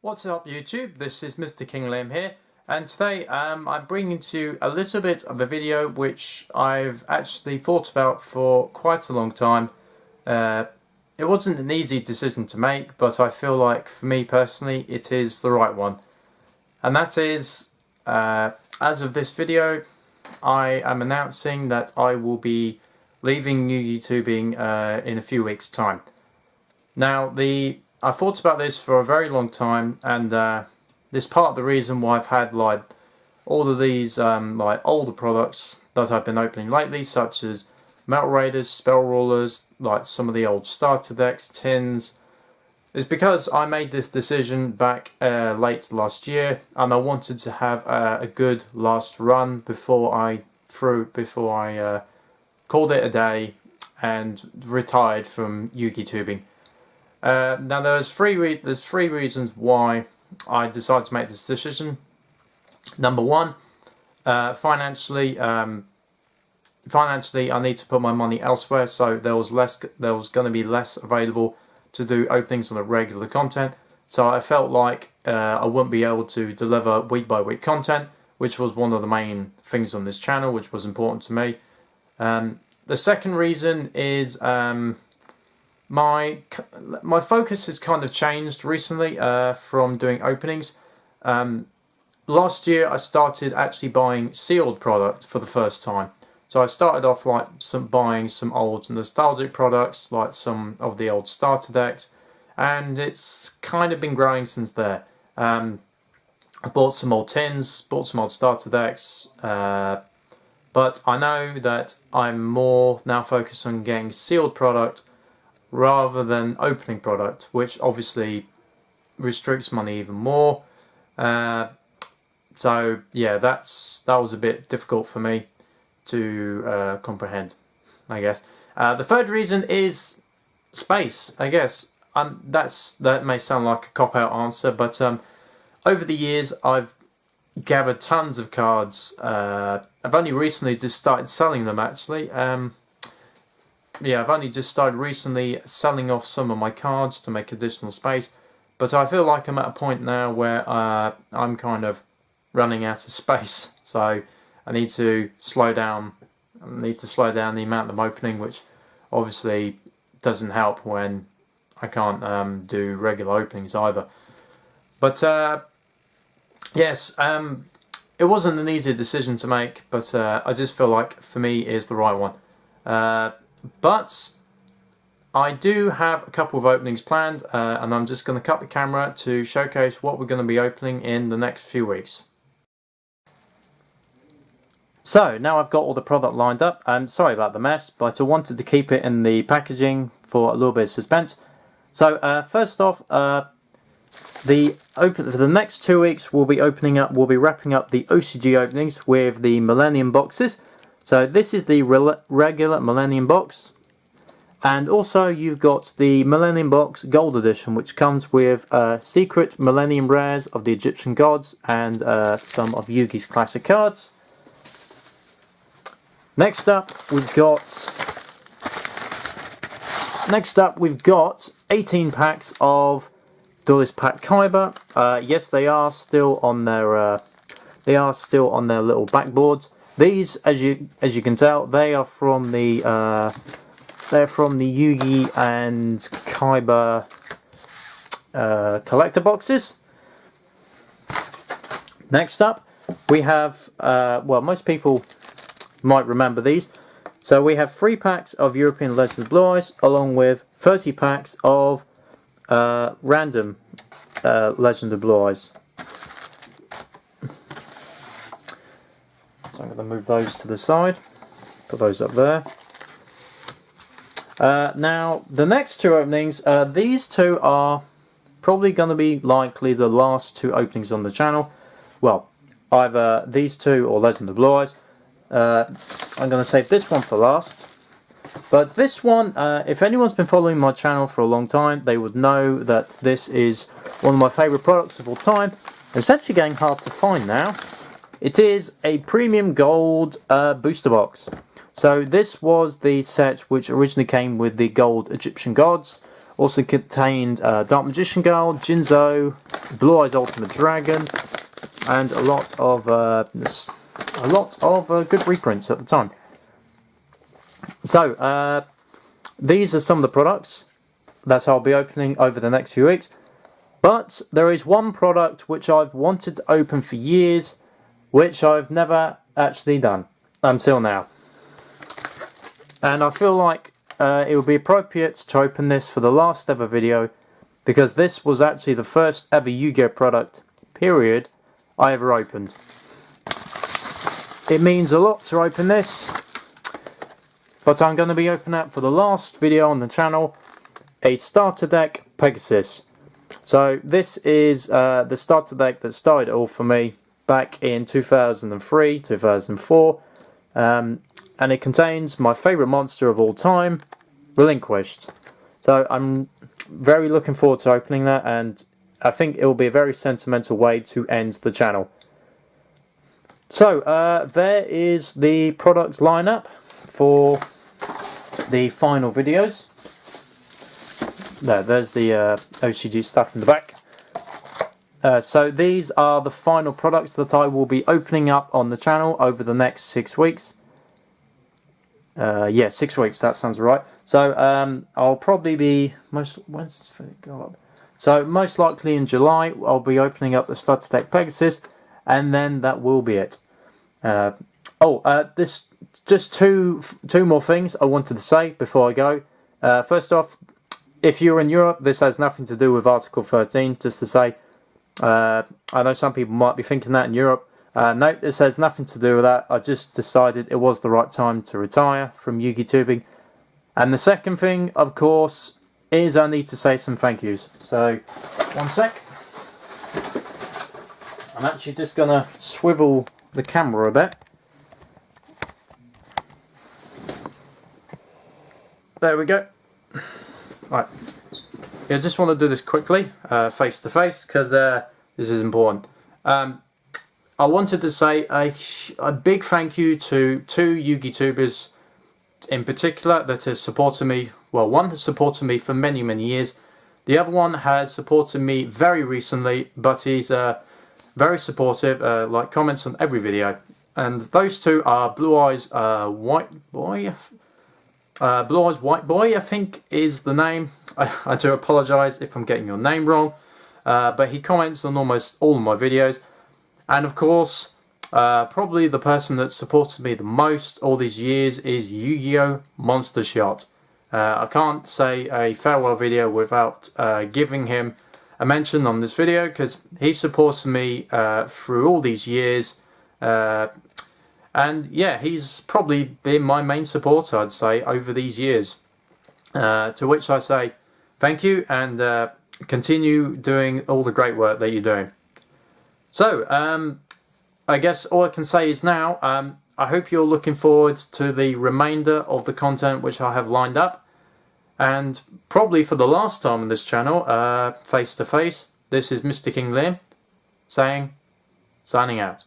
What's up YouTube, this is MrKingLiam here, and today I'm bringing to you a little bit of a video which I've actually thought about for quite a long time. It wasn't an easy decision to make, but I feel like for me personally it is the right one. And that is, as of this video, I am announcing that I will be leaving Yugitubing in a few weeks' time. Now I thought about this for a very long time, and this part of the reason why I've had like all of these like older products that I've been opening lately, such as Metal Raiders, Spell Rulers, like some of the old starter decks, tins, is because I made this decision back late last year, and I wanted to have a good last run before I called it a day and retired from Yugitubing. Now there's three reasons why I decided to make this decision. Number one, financially, I need to put my money elsewhere, so there was going to be less available to do openings on the regular content. So I felt like I wouldn't be able to deliver week by week content, which was one of the main things on this channel, which was important to me. The second reason is my focus has kind of changed recently from doing openings. Last year I started actually buying sealed product for the first time. So I started off like buying some old nostalgic products, like some of the old starter decks, and it's kind of been growing since there. I bought some old tins, bought some old starter decks, but I know that I'm more now focused on getting sealed product rather than opening product, which obviously restricts money even more. So yeah, that was a bit difficult for me to comprehend, I guess. The third reason is space, I guess. That may sound like a cop-out answer, but over the years I've gathered tons of cards. I've only recently just started selling them, actually. Yeah, I've only just started recently selling off some of my cards to make additional space, but I feel like I'm at a point now where I'm kind of running out of space, so I need to slow down. I need to slow down the amount I'm opening, which obviously doesn't help when I can't do regular openings either. But yes, it wasn't an easy decision to make, but I just feel like for me it is the right one. But I do have a couple of openings planned, and I'm just going to cut the camera to showcase what we're going to be opening in the next few weeks. So now I've got all the product lined up. I'm sorry about the mess, but I wanted to keep it in the packaging for a little bit of suspense. So first off, for the next 2 weeks we'll be wrapping up the OCG openings with the Millennium boxes. So this is the regular Millennium box, and also you've got the Millennium box Gold Edition, which comes with secret Millennium rares of the Egyptian gods and some of Yugi's classic cards. Next up we've got 18 packs of Duelist Pack Kyber. Yes, they are still on their little backboards. These, as you can tell, they are from the Yugi and Kyber collector boxes. Next up, we have well, most people might remember these. So we have 3 packs of European Legend of Blue Eyes, along with 30 packs of random Legend of Blue Eyes. So I'm going to move those to the side, put those up there. Now the next 2 openings, these 2 are probably going to be likely the last 2 openings on the channel. Well, either these 2 or Legend of Blue Eyes. I'm going to save this one for last. But this one, if anyone's been following my channel for a long time, they would know that this is one of my favourite products of all time. It's actually getting hard to find now. It is a premium gold booster box. So this was the set which originally came with the gold Egyptian gods, Also contained Dark Magician Girl, Jinzo, Blue Eyes Ultimate Dragon, and a lot of good reprints at the time. So these are some of the products that I'll be opening over the next few weeks. But there is one product which I've wanted to open for years, which I've never actually done until now. And I feel like it would be appropriate to open this for the last ever video, because this was actually the first ever Yu-Gi-Oh product, period, I ever opened. It means a lot to open this, but I'm going to be opening that for the last video on the channel, a starter deck Pegasus. So this is the starter deck that started it all for me back in 2003, 2004. And it contains my favourite monster of all time, Relinquished. So I'm very looking forward to opening that, and I think it will be a very sentimental way to end the channel. So there is the product lineup for the final videos. There's the OCG stuff in the back. So these are the final products that I will be opening up on the channel over the next 6 weeks. Yeah, 6 weeks, that sounds right. So I'll probably be when's this video go up? So most likely in July I'll be opening up the starter deck Pegasus, and then that will be it. This just two more things I wanted to say before I go. First off, if you're in Europe, this has nothing to do with Article 13, just to say. I know some people might be thinking that in Europe. No, this has nothing to do with that. I just decided it was the right time to retire from Yugitubing. And the second thing, of course, is I need to say some thank yous. So, one sec. I'm actually just going to swivel the camera a bit. There we go. Right. Yeah, I just want to do this quickly, face to face, because this is important. I wanted to say a big thank you to two Yugitubers in particular that has supported me. Well, one has supported me for many, many years. The other one has supported me very recently, but he's very supportive, like comments on every video. And those two are Blue Eyes White Boy. Blue Eyes White Boy, I think, is the name. I do apologise if I'm getting your name wrong. But he comments on almost all of my videos. And of course, probably the person that supported me the most all these years is Yu-Gi-Oh! Monster Shot. I can't say a farewell video without giving him a mention on this video, because he supported me through all these years. And yeah, he's probably been my main supporter, I'd say, over these years. To which I say thank you, and continue doing all the great work that you're doing. So, I guess all I can say is now, I hope you're looking forward to the remainder of the content which I have lined up. And probably for the last time on this channel, face to face, this is MrKingLiam saying, signing out.